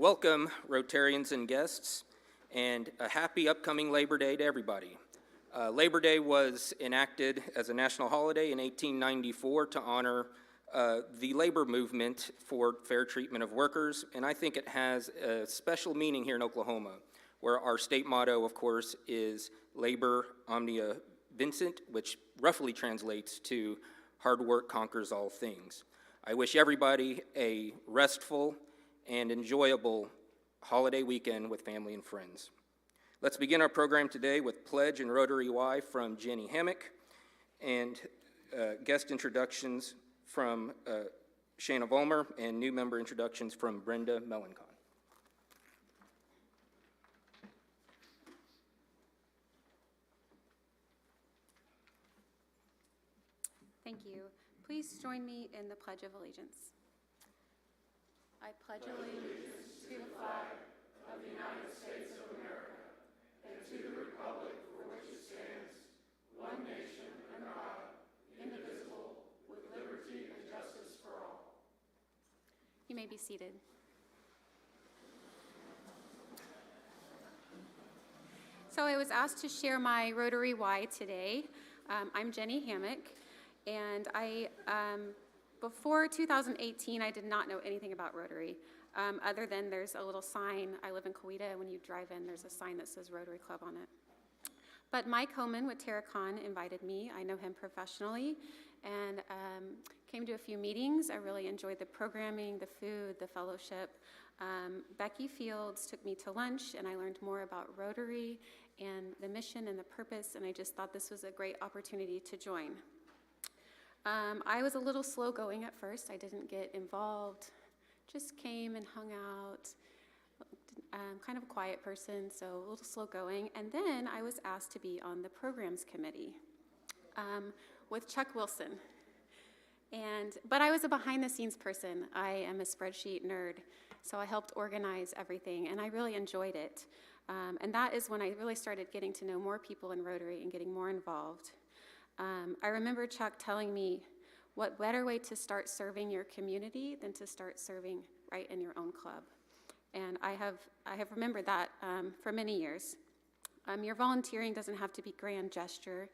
Welcome, Rotarians and guests, and a happy upcoming Labor Day to everybody. Labor Day was enacted as a national holiday in 1894 to honor the labor movement for fair treatment of workers, and I think it has a special meaning here in Oklahoma, where our state motto, of course, is Labor Omnia Vincit, which roughly translates to hard work conquers all things. I wish everybody a restful and enjoyable holiday weekend with family and friends. Let's begin our program today with Pledge and Rotary Y from Jenny Hammock and guest introductions from Shana Vollmer and new member introductions from Brenda Melancon. Thank you. Please join me in the Pledge of Allegiance. I pledge allegiance to the flag of the United States of America and to the republic for which it stands, one nation under God, indivisible, with liberty and justice for all. You may be seated. So I was asked to share my Rotary Y today. I'm Jenny Hammock, and before 2018, I did not know anything about Rotary, other than there's a little sign. I live in Coweta, and when you drive in, there's a sign that says Rotary Club on it. But Mike Homan with Terracon invited me. I know him professionally, and came to a few meetings. I really enjoyed the programming, the food, the fellowship. Becky Fields took me to lunch, and I learned more about Rotary and the mission and the purpose, and I just thought this was a great opportunity to join. I was a little slow going at first. I didn't get involved, just came and hung out. Kind of a quiet person, so a little slow going. And then I was asked to be on the programs committee with Chuck Wilson. But I was a behind the scenes person. I am a spreadsheet nerd, so I helped organize everything, and I really enjoyed it. And that is when I really started getting to know more people in Rotary and getting more involved. I remember Chuck telling me, what better way to start serving your community than to start serving right in your own club. And I have remembered that for many years. Your volunteering doesn't have to be grand gesture.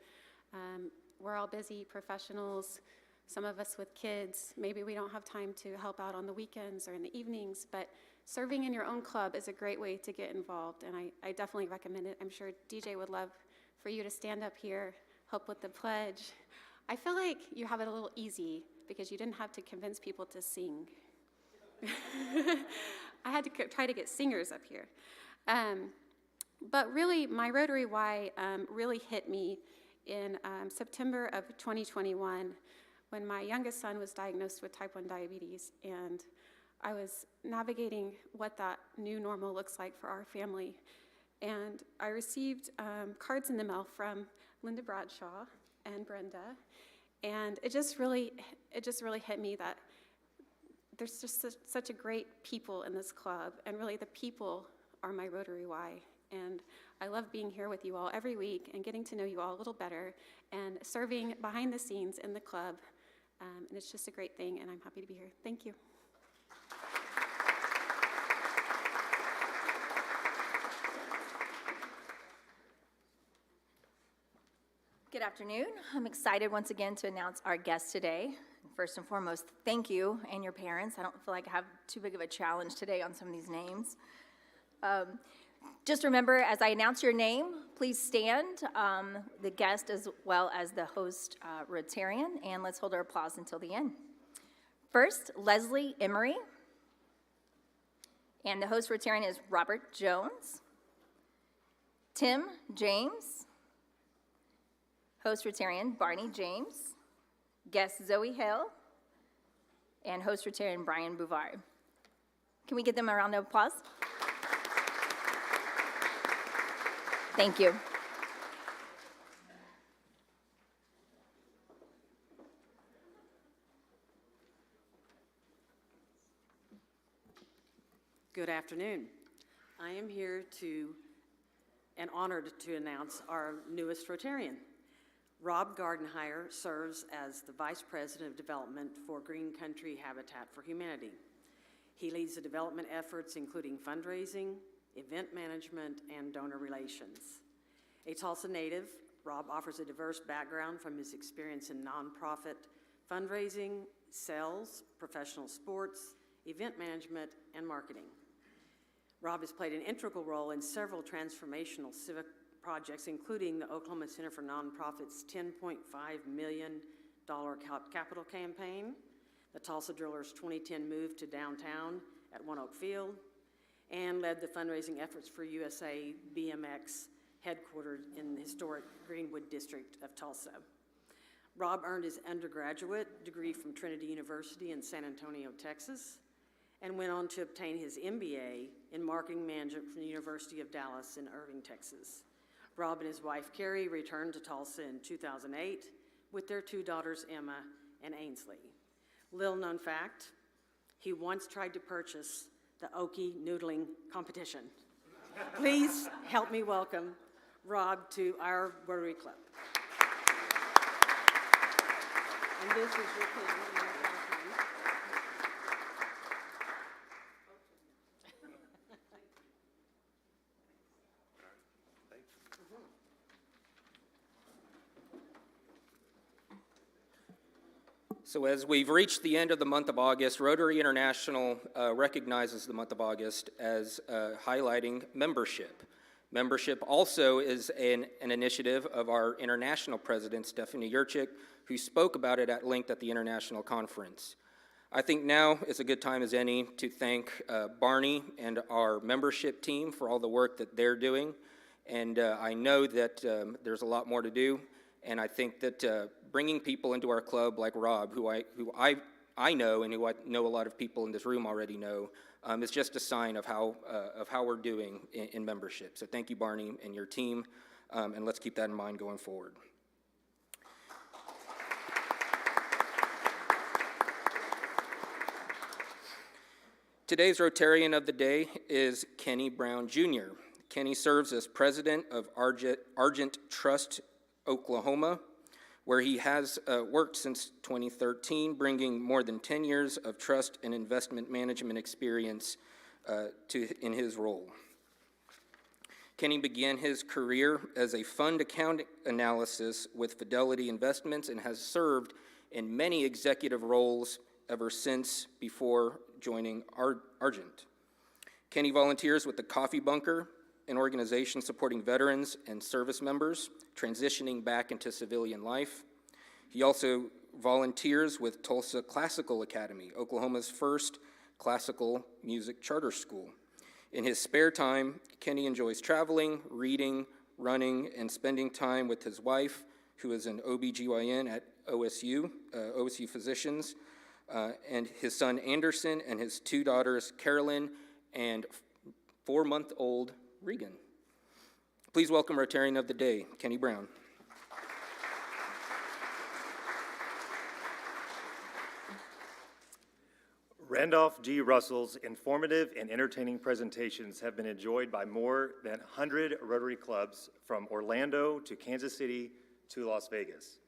We're all busy professionals, some of us with kids. Maybe we don't have time to help out on the weekends or in the evenings, but serving in your own club is a great way to get involved, and I definitely recommend it. I'm sure DJ would love for you to stand up here, help with the pledge. I feel like you have it a little easy because you didn't have to convince people to sing. I had to try to get singers up here. But really, my Rotary Y really hit me in September of 2021 when my youngest son was diagnosed with type 1 diabetes, and I was navigating what that new normal looks like for our family. And I received cards in the mail from Linda Bradshaw and Brenda, and it just really hit me that there's just such a great people in this club, and really the people are my Rotary Y. And I love being here with you all every week and getting to know you all a little better and serving behind the scenes in the club, and it's just a great thing, and I'm happy to be here. Thank you. Good afternoon. I'm excited once again to announce our guest today. First and foremost, thank you and your parents. I don't feel like I have too big of a challenge today on some of these names. Just remember, as I announce your name, please stand, the guest as well as the host Rotarian, and let's hold our applause until the end. First, Leslie Emery, and the host Rotarian is Robert Jones. Tim James, host Rotarian Barney James, guest Zoe Hale, and host Rotarian Brian Bouvard. Can we give them a round of applause? Thank you. Good afternoon. I am here and honored to announce our newest Rotarian. Rob Gardenhire serves as the Vice President of Development for Green Country Habitat for Humanity. He leads the development efforts, including fundraising, event management, and donor relations. A Tulsa native, Rob offers a diverse background from his experience in nonprofit fundraising, sales, professional sports, event management, and marketing. Rob has played an integral role in several transformational civic projects, including the Oklahoma Center for Nonprofits' $10.5 million capital campaign, the Tulsa Drillers' 2010 move to downtown at One Oak Field, and led the fundraising efforts for USA BMX, headquartered in the historic Greenwood district of Tulsa. Rob earned his undergraduate degree from Trinity University in San Antonio, Texas, and went on to obtain his MBA in marketing management from the University of Dallas in Irving, Texas. Rob and his wife, Carrie, returned to Tulsa in 2008 with their 2 daughters, Emma and Ainsley. Little known fact, he once tried to purchase the Okie noodling competition. Please help me welcome Rob to our Rotary Club. And this is your pen. So as we've reached the end of the month of August, Rotary International recognizes the month of August as highlighting membership. Membership also is an initiative of our international president, Stephanie Yurchik, who spoke about it at length at the international conference. I think now is a good time as any to thank Barney and our membership team for all the work that they're doing. And I know that there's a lot more to do. And I think that bringing people into our club like Rob, who I know and who I know a lot of people in this room already know, is just a sign of how we're doing in membership. So thank you, Barney, and your team, and let's keep that in mind going forward. Today's Rotarian of the Day is Kenny Brown, Jr. Kenny serves as president of Argent Trust, Oklahoma, where he has worked since 2013, bringing more than 10 years of trust and investment management experience in his role. Kenny began his career as a fund account analysis with Fidelity Investments and has served in many executive roles ever since before joining Argent. Kenny volunteers with the Coffee Bunker, an organization supporting veterans and service members transitioning back into civilian life. He also volunteers with Tulsa Classical Academy, Oklahoma's first classical music charter school. In his spare time, Kenny enjoys traveling, reading, running, and spending time with his wife, who is an OBGYN at OSU Physicians, and his son Anderson, and his 2 daughters, Carolyn and 4-month-old Regan. Please welcome Rotarian of the Day, Kenny Brown. Randolph G. Russell's informative and entertaining presentations have been enjoyed by more than 100 Rotary clubs from Orlando to Kansas City to Las Vegas.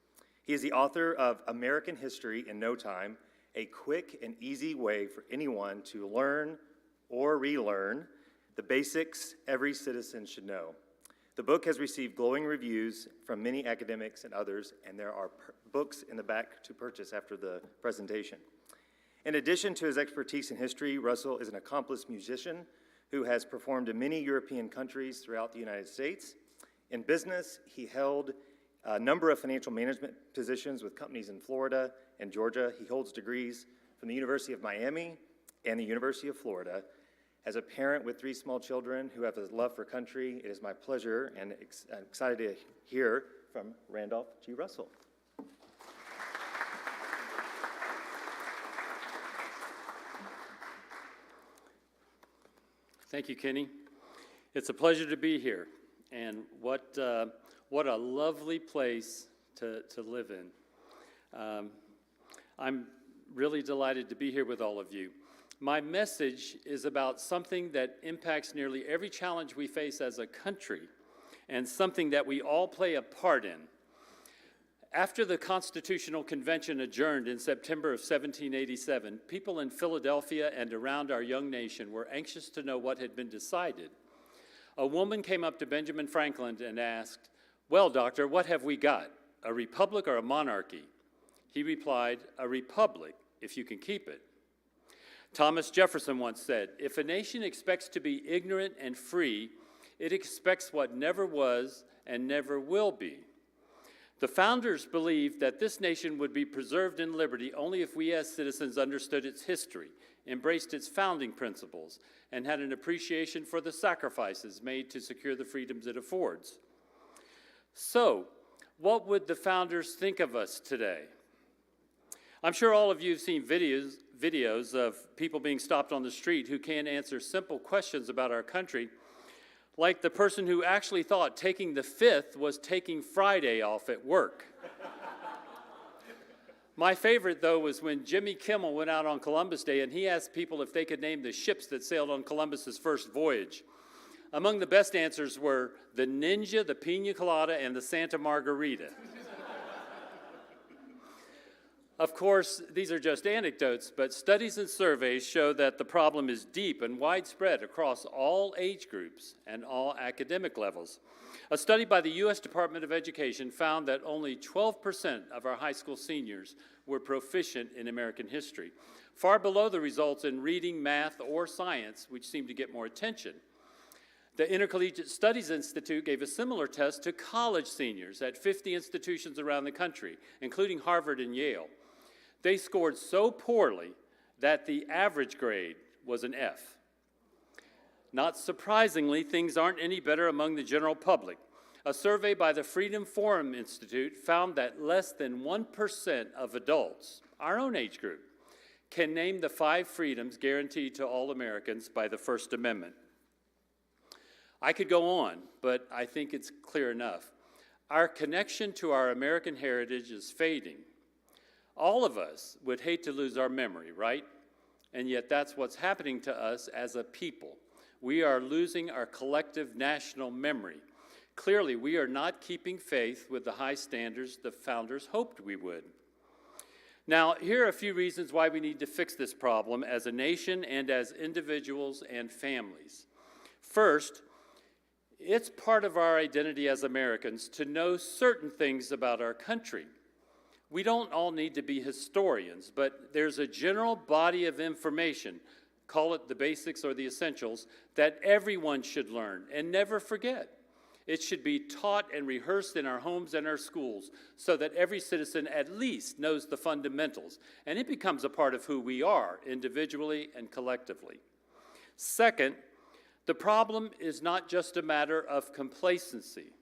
He is the author of American History in No Time, a quick and easy way for anyone to learn or relearn the basics every citizen should know. The book has received glowing reviews from many academics and others, and there are books in the back to purchase after the presentation. In addition to his expertise in history, Russell is an accomplished musician who has performed in many European countries throughout the United States. In business, he held a number of financial management positions with companies in Florida and Georgia. He holds degrees from the University of Miami and the University of Florida. As a parent with 3 small children who have a love for country, it is my pleasure and I'm excited to hear from Randolph G. Russell. Thank you, Kenny. It's a pleasure to be here, and what a lovely place to live in. I'm really delighted to be here with all of you. My message is about something that impacts nearly every challenge we face as a country, and something that we all play a part in. After the Constitutional Convention adjourned in September of 1787, people in Philadelphia and around our young nation were anxious to know what had been decided. A woman came up to Benjamin Franklin and asked, "Well, doctor, what have we got, a republic or a monarchy?" He replied, "A republic, if you can keep it." Thomas Jefferson once said, "If a nation expects to be ignorant and free, it expects what never was and never will be." The founders believed that this nation would be preserved in liberty only if we as citizens understood its history, embraced its founding principles, and had an appreciation for the sacrifices made to secure the freedoms it affords. So, what would the founders think of us today? I'm sure all of you have seen videos of people being stopped on the street who can't answer simple questions about our country, like the person who actually thought taking the 5th was taking Friday off at work. My favorite, though, was when Jimmy Kimmel went out on Columbus Day and he asked people if they could name the ships that sailed on Columbus's first voyage. Among the best answers were the Ninja, the Pina Colada, and the Santa Margarita. Of course, these are just anecdotes, but studies and surveys show that the problem is deep and widespread across all age groups and all academic levels. A study by the U.S. Department of Education found that only 12% of our high school seniors were proficient in American history, far below the results in reading, math, or science, which seem to get more attention. The Intercollegiate Studies Institute gave a similar test to college seniors at 50 institutions around the country, including Harvard and Yale. They scored so poorly that the average grade was an F. Not surprisingly, things aren't any better among the general public. A survey by the Freedom Forum Institute found that less than 1% of adults, our own age group, can name the 5 freedoms guaranteed to all Americans by the First Amendment. I could go on, but I think it's clear enough. Our connection to our American heritage is fading. All of us would hate to lose our memory, right? And yet that's what's happening to us as a people. We are losing our collective national memory. Clearly, we are not keeping faith with the high standards the founders hoped we would. Now, here are a few reasons why we need to fix this problem as a nation and as individuals and families. First, it's part of our identity as Americans to know certain things about our country. We don't all need to be historians, but there's a general body of information, call it the basics or the essentials, that everyone should learn and never forget. It should be taught and rehearsed in our homes and our schools so that every citizen at least knows the fundamentals, and it becomes a part of who we are individually and collectively. Second, the problem is not just a matter of complacency.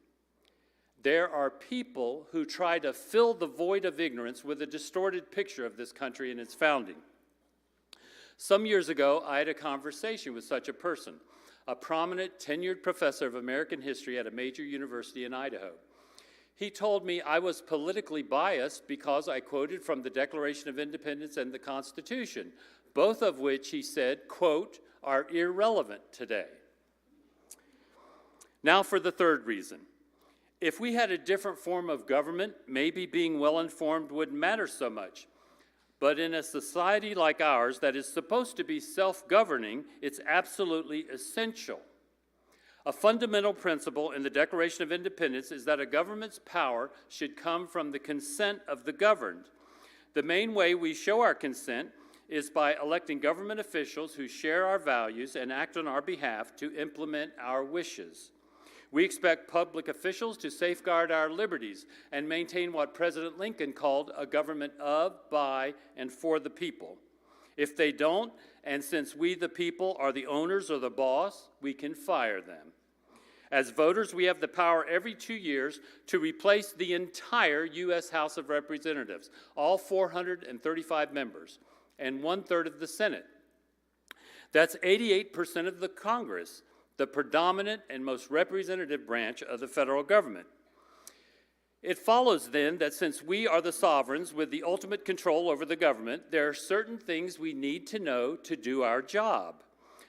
There are people who try to fill the void of ignorance with a distorted picture of this country and its founding. Some years ago, I had a conversation with such a person, a prominent tenured professor of American history at a major university in Idaho. He told me I was politically biased because I quoted from the Declaration of Independence and the Constitution, both of which, he said, quote, are irrelevant today. Now for the third reason. If we had a different form of government, maybe being well-informed wouldn't matter so much. But in a society like ours that is supposed to be self-governing, it's absolutely essential. A fundamental principle in the Declaration of Independence is that a government's power should come from the consent of the governed. The main way we show our consent is by electing government officials who share our values and act on our behalf to implement our wishes. We expect public officials to safeguard our liberties and maintain what President Lincoln called a government of, by, and for the people. If they don't, and since we the people are the owners or the boss, we can fire them. As voters, we have the power every 2 years to replace the entire U.S. House of Representatives, all 435 members, and 1/3 of the Senate. That's 88% of the Congress, the predominant and most representative branch of the federal government. It follows then that since we are the sovereigns with the ultimate control over the government, there are certain things we need to know to do our job.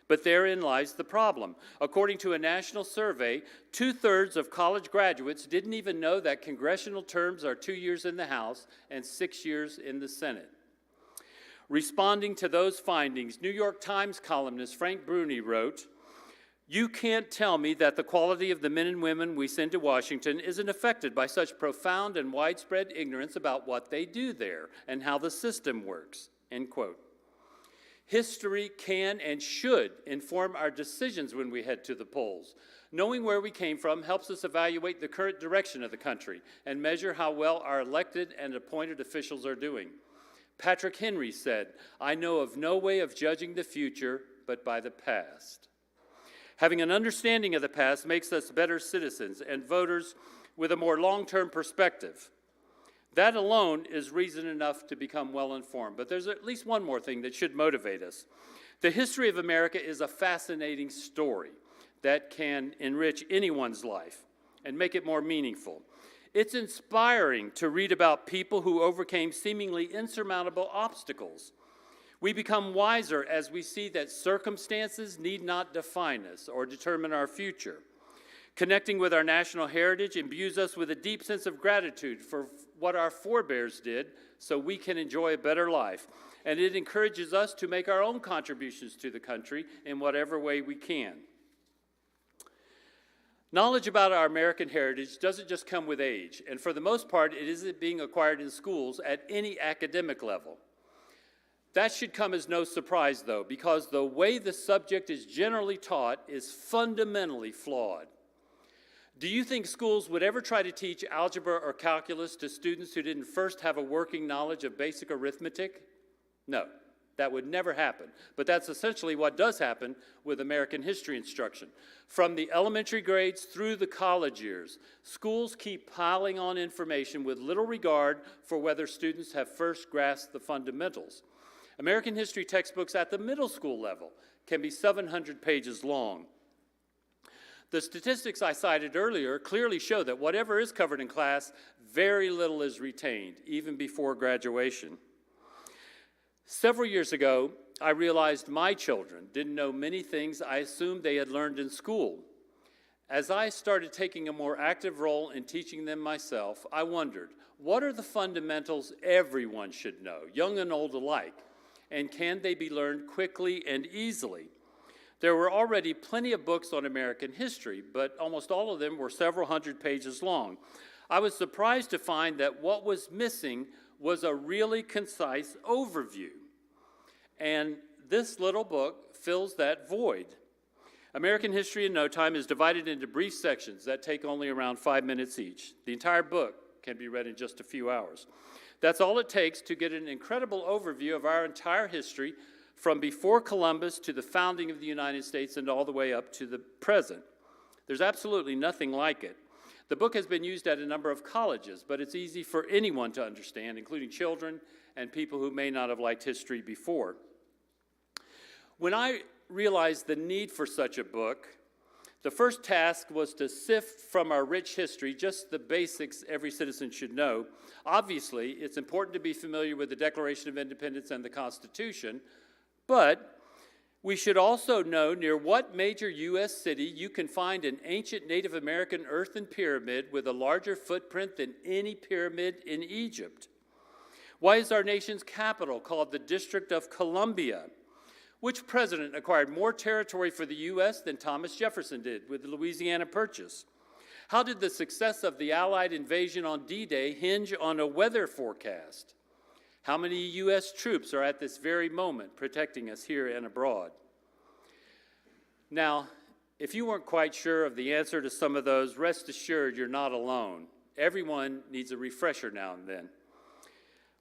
But therein lies the problem. According to a national survey, 2/3 of college graduates didn't even know that congressional terms are 2 years in the House and 6 years in the Senate. Responding to those findings, New York Times columnist Frank Bruni wrote, "You can't tell me that the quality of the men and women we send to Washington isn't affected by such profound and widespread ignorance about what they do there and how the system works," end quote. History can and should inform our decisions when we head to the polls. Knowing where we came from helps us evaluate the current direction of the country and measure how well our elected and appointed officials are doing. Patrick Henry said, "I know of no way of judging the future but by the past." Having an understanding of the past makes us better citizens and voters with a more long-term perspective. That alone is reason enough to become well-informed. But there's at least one more thing that should motivate us. The history of America is a fascinating story that can enrich anyone's life and make it more meaningful. It's inspiring to read about people who overcame seemingly insurmountable obstacles. We become wiser as we see that circumstances need not define us or determine our future. Connecting with our national heritage imbues us with a deep sense of gratitude for what our forebears did so we can enjoy a better life. And it encourages us to make our own contributions to the country in whatever way we can. Knowledge about our American heritage doesn't just come with age, and for the most part, it isn't being acquired in schools at any academic level. That should come as no surprise, though, because the way the subject is generally taught is fundamentally flawed. Do you think schools would ever try to teach algebra or calculus to students who didn't first have a working knowledge of basic arithmetic? No, that would never happen. But that's essentially what does happen with American history instruction. From the elementary grades through the college years, schools keep piling on information with little regard for whether students have first grasped the fundamentals. American history textbooks at the middle school level can be 700 pages long. The statistics I cited earlier clearly show that whatever is covered in class, very little is retained, even before graduation. Several years ago, I realized my children didn't know many things I assumed they had learned in school. As I started taking a more active role in teaching them myself, I wondered, what are the fundamentals everyone should know, young and old alike? And can they be learned quickly and easily? There were already plenty of books on American history, but almost all of them were several hundred pages long. I was surprised to find that what was missing was a really concise overview. And this little book fills that void. American History in No Time is divided into brief sections that take only around 5 minutes each. The entire book can be read in just a few hours. That's all it takes to get an incredible overview of our entire history from before Columbus to the founding of the United States and all the way up to the present. There's absolutely nothing like it. The book has been used at a number of colleges, but it's easy for anyone to understand, including children and people who may not have liked history before. When I realized the need for such a book, the first task was to sift from our rich history just the basics every citizen should know. Obviously, it's important to be familiar with the Declaration of Independence and the Constitution, but we should also know near what major U.S. city you can find an ancient Native American earthen pyramid with a larger footprint than any pyramid in Egypt. Why is our nation's capital called the District of Columbia? Which president acquired more territory for the U.S. than Thomas Jefferson did with the Louisiana Purchase? How did the success of the Allied invasion on D-Day hinge on a weather forecast? How many U.S. troops are at this very moment protecting us here and abroad? Now, if you weren't quite sure of the answer to some of those, rest assured you're not alone. Everyone needs a refresher now and then.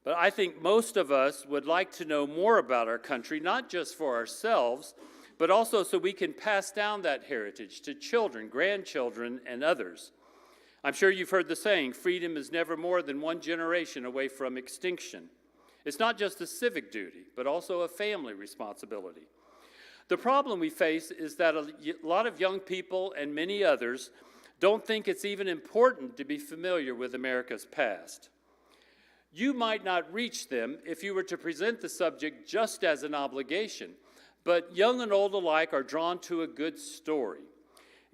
But I think most of us would like to know more about our country, not just for ourselves, but also so we can pass down that heritage to children, grandchildren, and others. I'm sure you've heard the saying, freedom is never more than one generation away from extinction. It's not just a civic duty, but also a family responsibility. The problem we face is that a lot of young people and many others don't think it's even important to be familiar with America's past. You might not reach them if you were to present the subject just as an obligation, but young and old alike are drawn to a good story.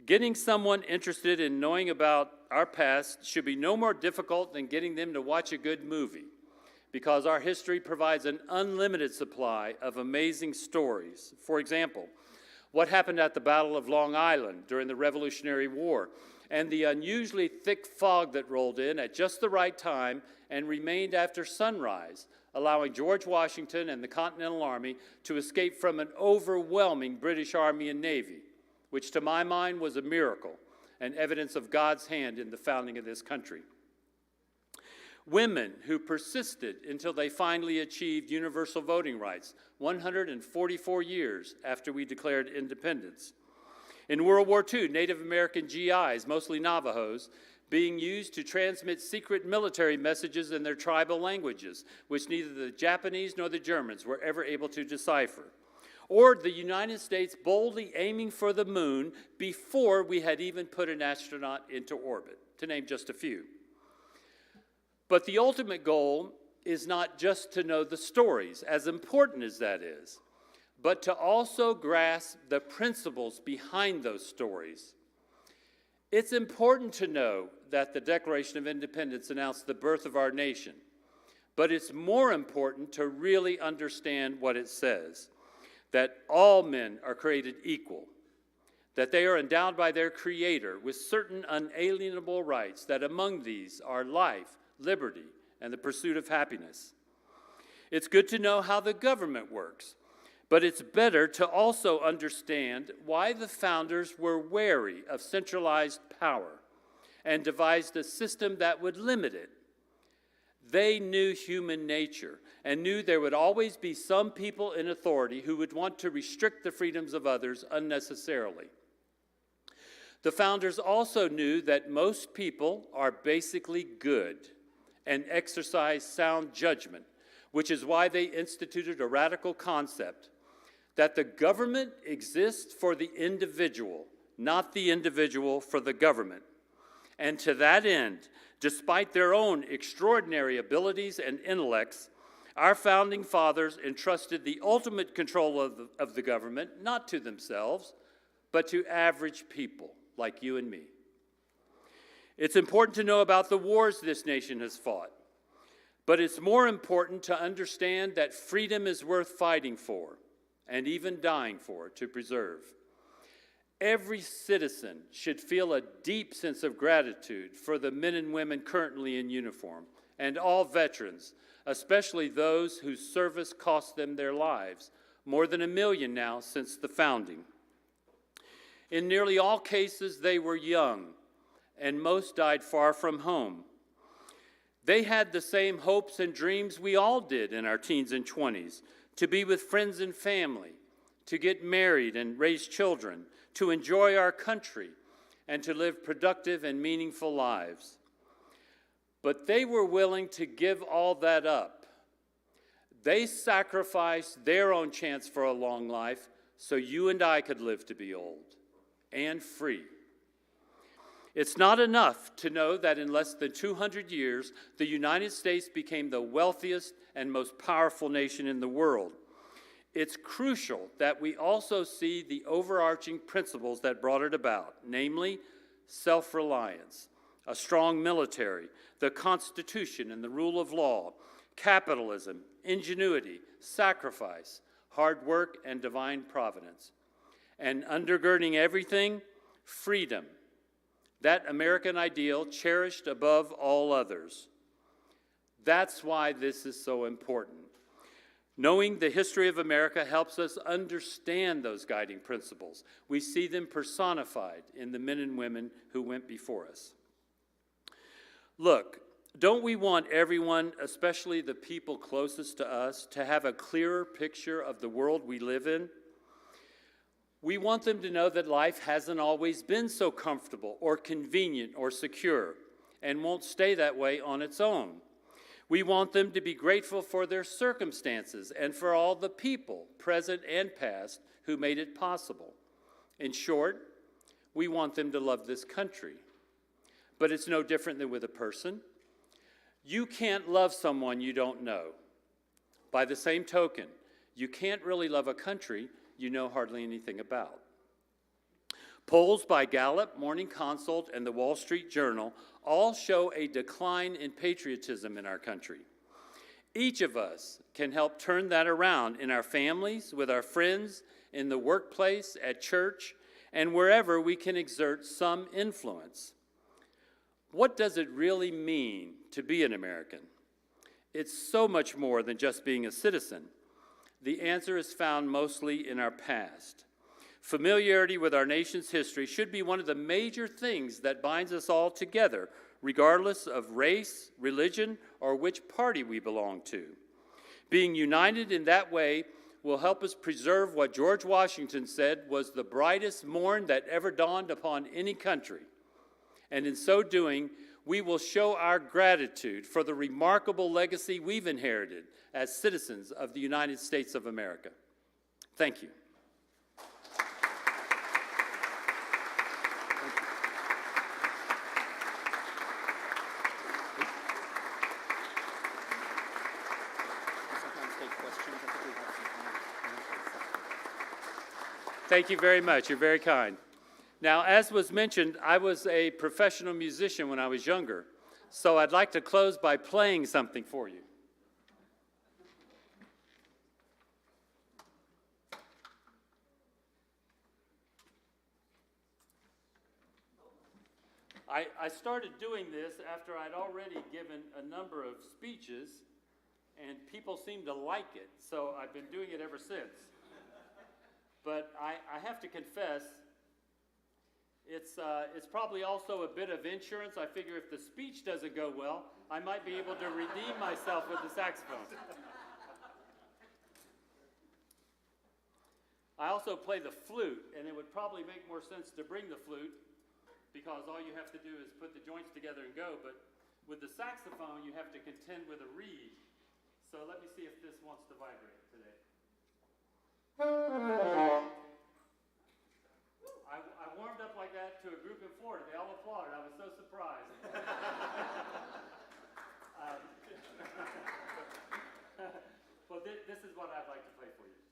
Getting someone interested in knowing about our past should be no more difficult than getting them to watch a good movie, because our history provides an unlimited supply of amazing stories. For example, what happened at the Battle of Long Island during the Revolutionary War, and the unusually thick fog that rolled in at just the right time and remained after sunrise, allowing George Washington and the Continental Army to escape from an overwhelming British Army and Navy, which to my mind was a miracle and evidence of God's hand in the founding of this country. Women who persisted until they finally achieved universal voting rights 144 years after we declared independence. In World War II, Native American GIs, mostly Navajos, being used to transmit secret military messages in their tribal languages, which neither the Japanese nor the Germans were ever able to decipher. Or the United States boldly aiming for the moon before we had even put an astronaut into orbit, to name just a few. But the ultimate goal is not just to know the stories, as important as that is, but to also grasp the principles behind those stories. It's important to know that the Declaration of Independence announced the birth of our nation, but it's more important to really understand what it says, that all men are created equal, that they are endowed by their Creator with certain unalienable rights, that among these are life, liberty, and the pursuit of happiness. It's good to know how the government works, but it's better to also understand why the founders were wary of centralized power and devised a system that would limit it. They knew human nature and knew there would always be some people in authority who would want to restrict the freedoms of others unnecessarily. The founders also knew that most people are basically good and exercise sound judgment, which is why they instituted a radical concept that the government exists for the individual, not the individual for the government. And to that end, despite their own extraordinary abilities and intellects, our founding fathers entrusted the ultimate control of the government not to themselves, but to average people like you and me. It's important to know about the wars this nation has fought, but it's more important to understand that freedom is worth fighting for and even dying for to preserve. Every citizen should feel a deep sense of gratitude for the men and women currently in uniform and all veterans, especially those whose service cost them their lives, more than 1 million now since the founding. In nearly all cases, they were young, and most died far from home. They had the same hopes and dreams we all did in our teens and 20s, to be with friends and family, to get married and raise children, to enjoy our country, and to live productive and meaningful lives. But they were willing to give all that up. They sacrificed their own chance for a long life so you and I could live to be old and free. It's not enough to know that in less than 200 years, the United States became the wealthiest and most powerful nation in the world. It's crucial that we also see the overarching principles that brought it about, namely self-reliance, a strong military, the Constitution and the rule of law, capitalism, ingenuity, sacrifice, hard work, and divine providence. And undergirding everything, freedom, that American ideal cherished above all others. That's why this is so important. Knowing the history of America helps us understand those guiding principles. We see them personified in the men and women who went before us. Look, don't we want everyone, especially the people closest to us, to have a clearer picture of the world we live in? We want them to know that life hasn't always been so comfortable or convenient or secure and won't stay that way on its own. We want them to be grateful for their circumstances and for all the people, present and past, who made it possible. In short, we want them to love this country. But it's no different than with a person. You can't love someone you don't know. By the same token, you can't really love a country you know hardly anything about. Polls by Gallup, Morning Consult, and the Wall Street Journal all show a decline in patriotism in our country. Each of us can help turn that around in our families, with our friends, in the workplace, at church, and wherever we can exert some influence. What does it really mean to be an American? It's so much more than just being a citizen. The answer is found mostly in our past. Familiarity with our nation's history should be one of the major things that binds us all together, regardless of race, religion, or which party we belong to. Being united in that way will help us preserve what George Washington said was the brightest morn that ever dawned upon any country. And in so doing, we will show our gratitude for the remarkable legacy we've inherited as citizens of the United States of America. Thank you. Thank you very much. You're very kind. Now, as was mentioned, I was a professional musician when I was younger, so I'd like to close by playing something for you. I started doing this after I'd already given a number of speeches, and people seemed to like it, so I've been doing it ever since. But I have to confess, it's probably also a bit of insurance. I figure if the speech doesn't go well, I might be able to redeem myself with the saxophone. I also play the flute, and it would probably make more sense to bring the flute, because all you have to do is put the joints together and go. But with the saxophone, you have to contend with a reed. So let me see if this wants to vibrate today. I warmed up like that to a group in Florida. They all applauded. I was so surprised. Well, this is what I'd like to play for you today.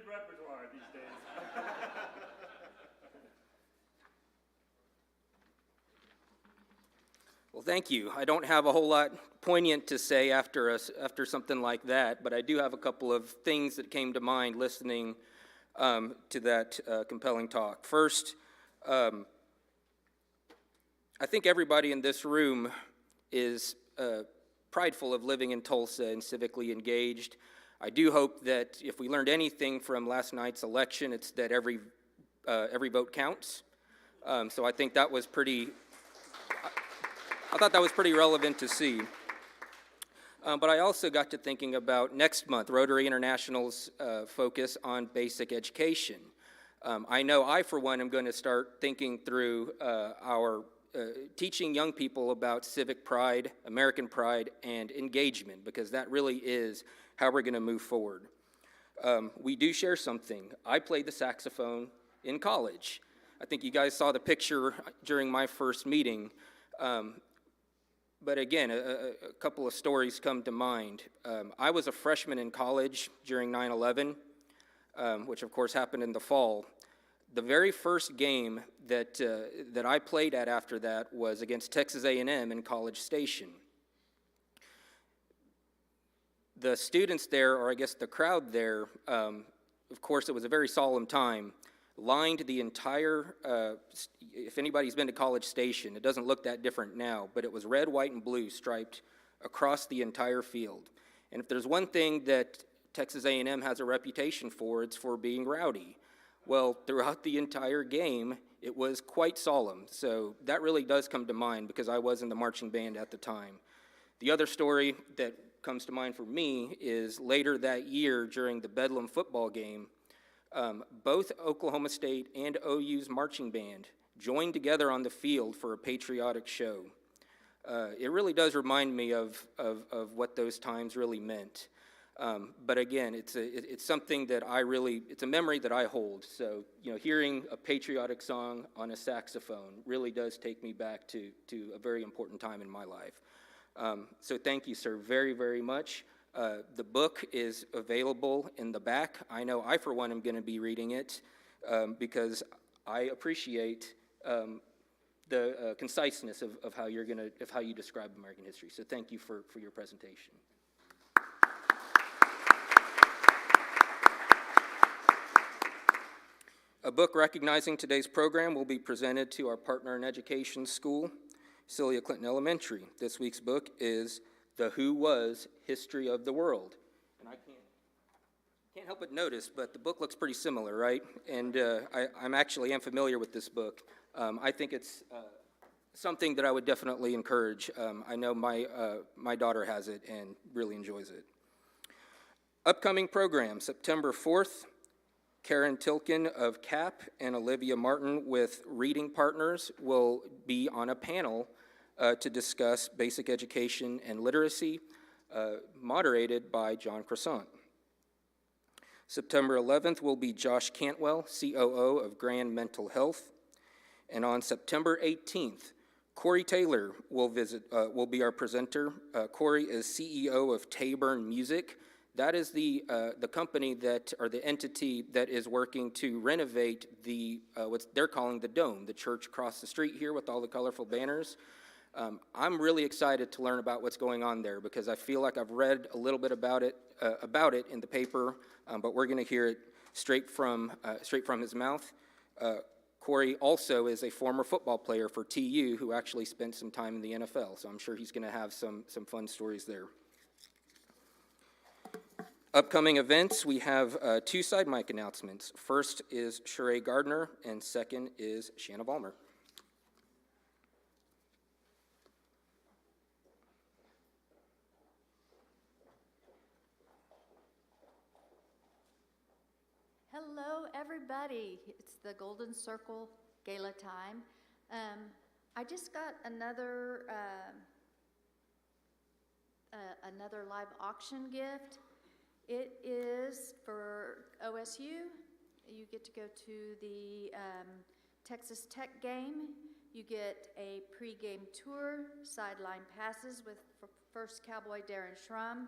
Repertoire these days. Well, thank you. I don't have a whole lot poignant to say after something like that, but I do have a couple of things that came to mind listening to that compelling talk. First, I think everybody in this room is prideful of living in Tulsa and civically engaged. I do hope that if we learned anything from last night's election, it's that every vote counts. So I think that was pretty. I thought that was pretty relevant to see. But I also got to thinking about next month, Rotary International's focus on basic education. I know I, for one, am going to start thinking through our teaching young people about civic pride, American pride, and engagement, because that really is how we're going to move forward. We do share something. I played the saxophone in college. I think you guys saw the picture during my first meeting. But again, a couple of stories come to mind. I was a freshman in college during 9/11, which of course happened in the fall. The very first game that I played at after that was against Texas A&M in College Station. The students there, or I guess the crowd there, of course it was a very solemn time, lined the entire, if anybody's been to College Station, it doesn't look that different now, but it was red, white, and blue striped across the entire field. And if there's one thing that Texas A&M has a reputation for, it's for being rowdy. Well, throughout the entire game, it was quite solemn. So that really does come to mind because I was in the marching band at the time. The other story that comes to mind for me is later that year during the Bedlam football game, both Oklahoma State and OU's marching band joined together on the field for a patriotic show. It really does remind me of what those times really meant. But again, it's something that it's a memory that I hold. So, hearing a patriotic song on a saxophone really does take me back to a very important time in my life. So thank you, sir, very, very much. The book is available in the back. I know I, for one, am going to be reading it because I appreciate the conciseness of how you describe American history. So thank you for your presentation. A book recognizing today's program will be presented to our partner in education school, Celia Clinton Elementary. This week's book is The Who Was History of the World. And I can't help but notice, but the book looks pretty similar, right? And I'm actually familiar with this book. I think it's something that I would definitely encourage. I know my daughter has it and really enjoys it. Upcoming program, September 4th, Karen Tilkin of CAP and Olivia Martin with Reading Partners will be on a panel to discuss basic education and literacy, moderated by John Croissant. September 11th will be Josh Cantwell, COO of Grand Mental Health. And on September 18th, Corey Taylor will be our presenter. Corey is CEO of Tayburn Music. That is the company or the entity that is working to renovate what they're calling the Dome, the church across the street here with all the colorful banners. I'm really excited to learn about what's going on there because I feel like I've read a little bit about it in the paper, but we're going to hear it straight from his mouth. Corey also is a former football player for TU who actually spent some time in the NFL, so I'm sure he's going to have some fun stories there. Upcoming events, we have two side mic announcements. First is Sheree Gardner, and second is Shanna Balmer. Hello, everybody. It's the Golden Circle Gala time. I just got another live auction gift. It is for OSU. You get to go to the Texas Tech game. You get a pregame tour, sideline passes with first Cowboy Darren Schrum.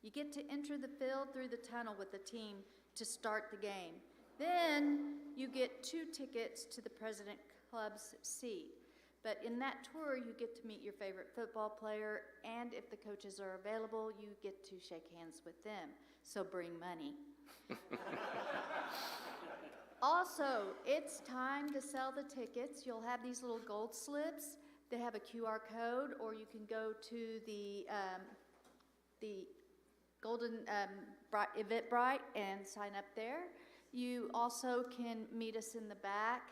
You get to enter the field through the tunnel with the team to start the game. Then you get 2 tickets to the President Club's seat. But in that tour, you get to meet your favorite football player, and if the coaches are available, you get to shake hands with them. So bring money. Also, it's time to sell the tickets. You'll have these little gold slips. They have a QR code, or you can go to the Golden Eventbrite and sign up there. You also can meet us in the back.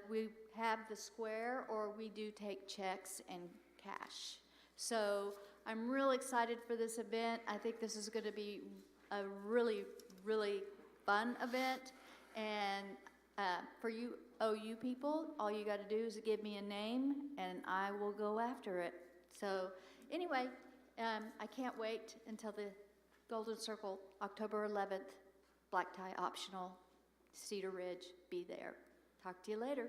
We have the square, or we do take checks and cash. So I'm really excited for this event. I think this is going to be a really, really fun event. And For you OU people, all you got to do is give me a name, and I will go after it. So anyway, I can't wait until the Golden Circle, October 11th, black tie optional, Cedar Ridge, be there. Talk to you later.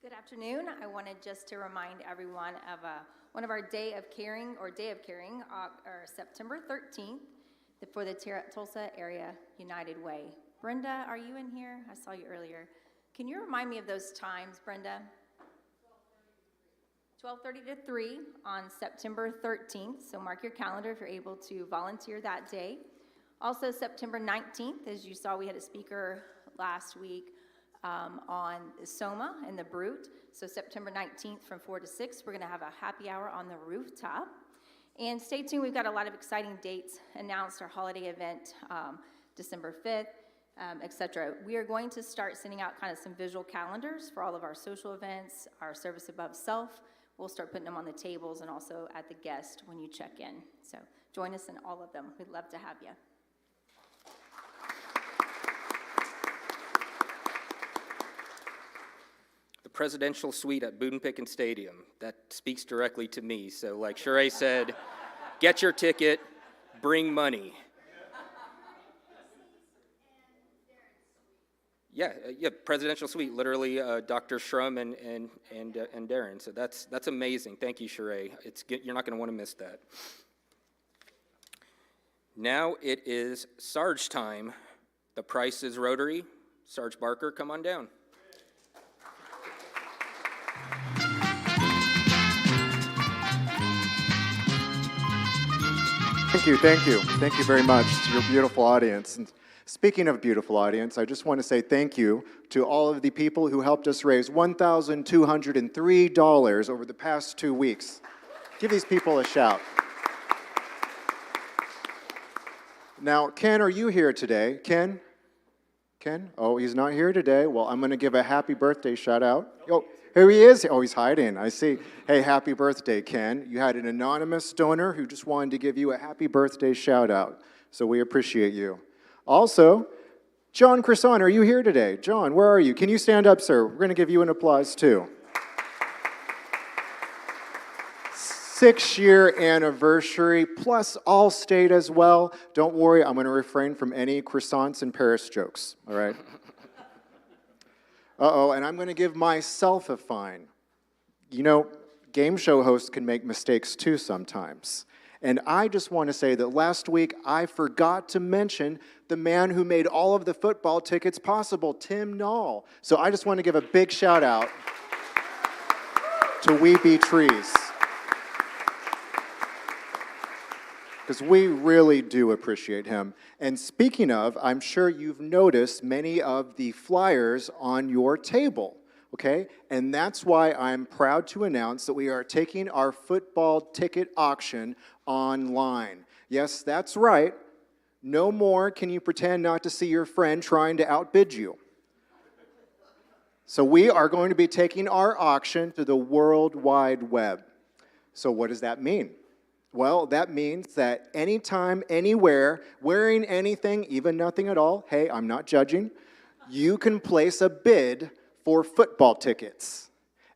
Good afternoon. I wanted just to remind everyone of one of our Day of Caring, September 13th, for the Tulsa Area United Way. Brenda, are you in here? I saw you earlier. Can you remind me of those times, Brenda? 12:30 to 3 on September 13th, so mark your calendar if you're able to volunteer that day. Also, September 19th, as you saw, we had a speaker last week on Soma and the Brute. So September 19th from 4 to 6, we're going to have a happy hour on the rooftop. And stay tuned, we've got a lot of exciting dates announced, our holiday event, December 5th, etc. We are going to start sending out kind of some visual calendars for all of our social events, our service above self. We'll start putting them on the tables and also at the guest when you check in. So join us in all of them. We'd love to have you. The presidential suite at Boone Pickens Stadium, that speaks directly to me. So like Sheree said, get your ticket, bring money. Yeah, presidential suite, literally Dr. Shrum and Darren. So that's amazing. Thank you, Sheree. You're not going to want to miss that. Now it is Sarge time. The Price is Rotary. Sarge Barker, come on down. Thank you very much to your beautiful audience. And speaking of beautiful audience, I just want to say thank you to all of the people who helped us raise $1,203 over the past 2 weeks. Give these people a shout. Now, Ken, are you here today? Ken? Oh, he's not here today. Well, I'm going to give a happy birthday shout out. Oh, here he is. Oh, he's hiding. I see. Hey, happy birthday, Ken. You had an anonymous donor who just wanted to give you a happy birthday shout out. So we appreciate you. Also, John Crisson, are you here today? John, where are you? Can you stand up, sir? We're going to give you an applause, too. 6-year anniversary, plus All-State as well. Don't worry, I'm going to refrain from any croissants and Paris jokes, all right? Uh-oh, and I'm going to give myself a fine. You know, game show hosts can make mistakes too sometimes. And I just want to say that last week I forgot to mention the man who made all of the football tickets possible, Tim Nall. So I just want to give a big shout out to We Be Trees. Because we really do appreciate him. And speaking of, I'm sure you've noticed many of the flyers on your table, okay? And that's why I'm proud to announce that we are taking our football ticket auction online. Yes, that's right. No more can you pretend not to see your friend trying to outbid you. So we are going to be taking our auction to the World Wide Web. So what does that mean? Well, that means that anytime, anywhere, wearing anything, even nothing at all, hey, I'm not judging, you can place a bid for football tickets.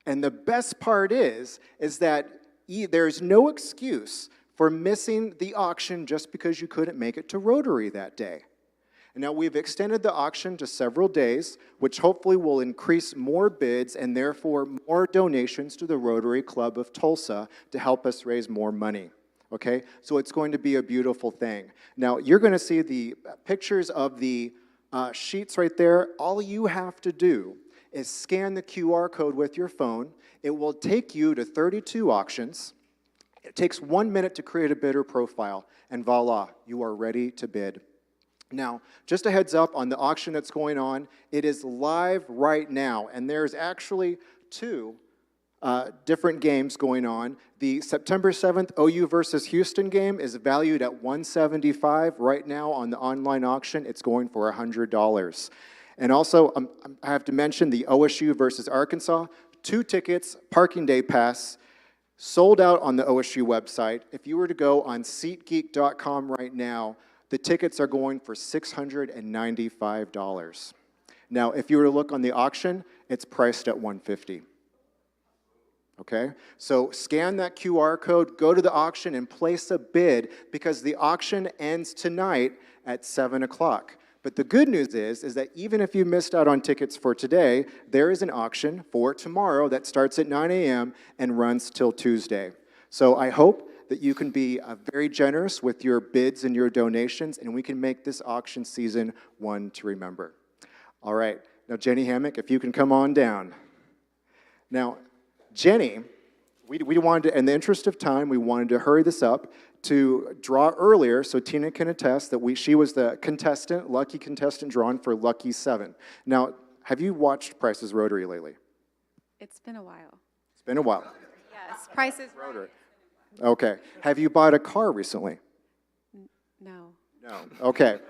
And the best part is that there's no excuse for missing the auction just because you couldn't make it to Rotary that day. And now we've extended the auction to several days, which hopefully will increase more bids and therefore more donations to the Rotary Club of Tulsa to help us raise more money. Okay, so it's going to be a beautiful thing. Now, you're going to see the pictures of the sheets right there. All you have to do is scan the QR code with your phone. It will take you to 32 auctions. It takes 1 minute to create a bidder profile, and voila, you are ready to bid. Now, just a heads up on the auction that's going on. It is live right now, and there's actually two different games going on. The September 7th OU versus Houston game is valued at $175. Right now on the online auction, it's going for $100. And also, I have to mention the OSU versus Arkansas, 2 tickets, parking day pass, sold out on the OSU website. If you were to go on SeatGeek.com right now, the tickets are going for $695. Now, if you were to look on the auction, it's priced at $150. Okay? So scan that QR code, go to the auction, and place a bid because the auction ends tonight at 7 o'clock. But the good news is that even if you missed out on tickets for today, there is an auction for tomorrow that starts at 9 a.m. and runs till Tuesday. So I hope that you can be very generous with your bids and your donations, and we can make this auction season one to remember. All right. Now, Jenny Hammock, if you can come on down. Now, Jenny, we wanted to, in the interest of time, we wanted to hurry this up to draw earlier so Tina can attest that she was the contestant, lucky contestant drawn for Lucky 7. Now, have you watched Price is Rotary lately? It's been a while. It's been a while. Yes, Price is Rotary. Okay. Have you bought a car recently? No. No. Okay.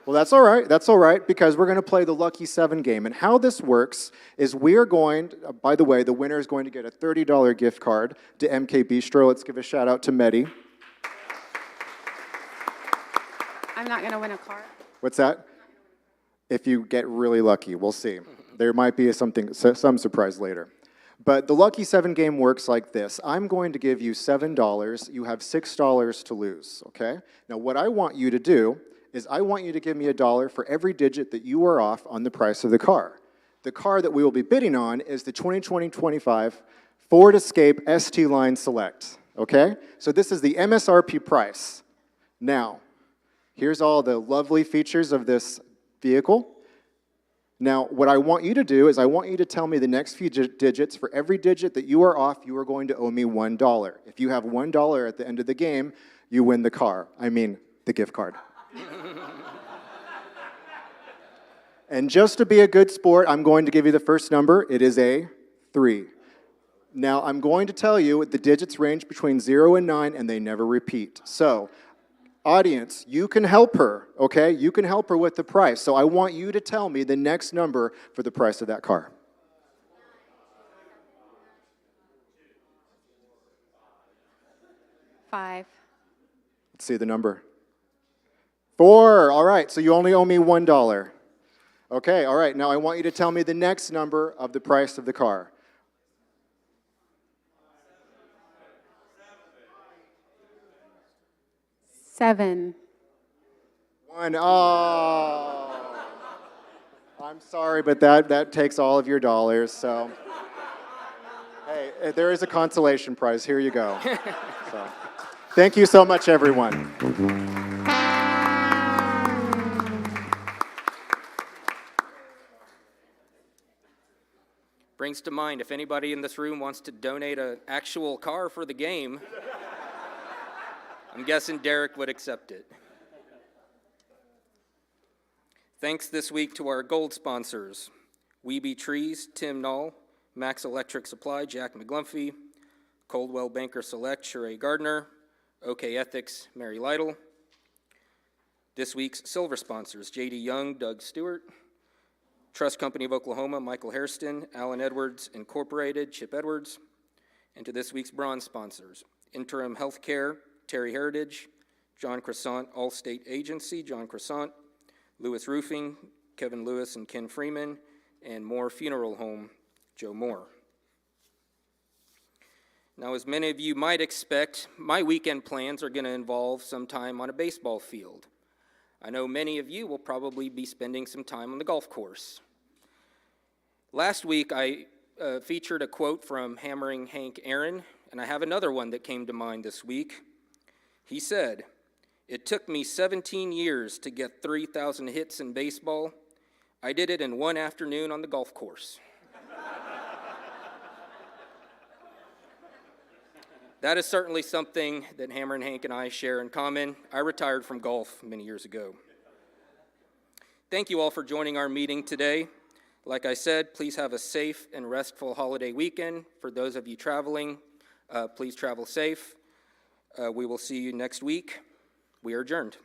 Well, that's all right. That's all right, because we're going to play the Lucky 7 game. And how this works is we are going, by the way, the winner is going to get a $30 gift card to MK Bistro. Let's give a shout out to Medi. I'm not going to win a car. What's that? If you get really lucky, we'll see. There might be some surprise later. But the Lucky 7 game works like this. I'm going to give you $7. You have $6 to lose, okay? Now, what I want you to do is I want you to give me $1 for every digit that you are off on the price of the car. The car that we will be bidding on is the 2020-25 Ford Escape ST Line Select, okay? So this is the MSRP price. Now, here's all the lovely features of this vehicle. Now, what I want you to do is I want you to tell me the next few digits. For every digit that you are off, you are going to owe me $1. If you have $1 at the end of the game, you win the car. I mean, the gift card. And just to be a good sport, I'm going to give you the first number. It is a 3. Now, I'm going to tell you the digits range between 0 and 9, and they never repeat. So, audience, you can help her, okay? You can help her with the price. So I want you to tell me the next number for the price of that car. 5. Let's see the number. 4. All right, so you only owe me $1. Okay, all right. Now I want you to tell me the next number of the price of the car. 7. 1. Oh. I'm sorry, but that takes all of your dollars, so. Hey, there is a consolation prize. Here you go. So, thank you so much, everyone. Brings to mind, if anybody in this room wants to donate an actual car for the game, I'm guessing Derek would accept it. Thanks this week to our gold sponsors, Weeby Trees, Tim Knoll, Max Electric Supply, Jack McGlumphy, Coldwell Banker Select, Sheree Gardner, OK Ethics, Mary Lytle. This week's silver sponsors, J.D. Young, Doug Stewart, Trust Company of Oklahoma, Michael Hairston, Allen Edwards Incorporated, Chip Edwards. And to this week's bronze sponsors, Interim Healthcare, Terry Heritage, John Croissant, Allstate Agency, John Croissant, Lewis Roofing, Kevin Lewis and Ken Freeman, and Moore Funeral Home, Joe Moore. Now, as many of you might expect, my weekend plans are going to involve some time on a baseball field. I know many of you will probably be spending some time on the golf course. Last week, I featured a quote from Hammering Hank Aaron, and I have another one that came to mind this week. He said, "It took me 17 years to get 3,000 hits in baseball. I did it in one afternoon on the golf course." That is certainly something that Hammer and Hank and I share in common. I retired from golf many years ago. Thank you all for joining our meeting today. Like I said, please have a safe and restful holiday weekend. For those of you traveling, please travel safe. We will see you next week. We are adjourned.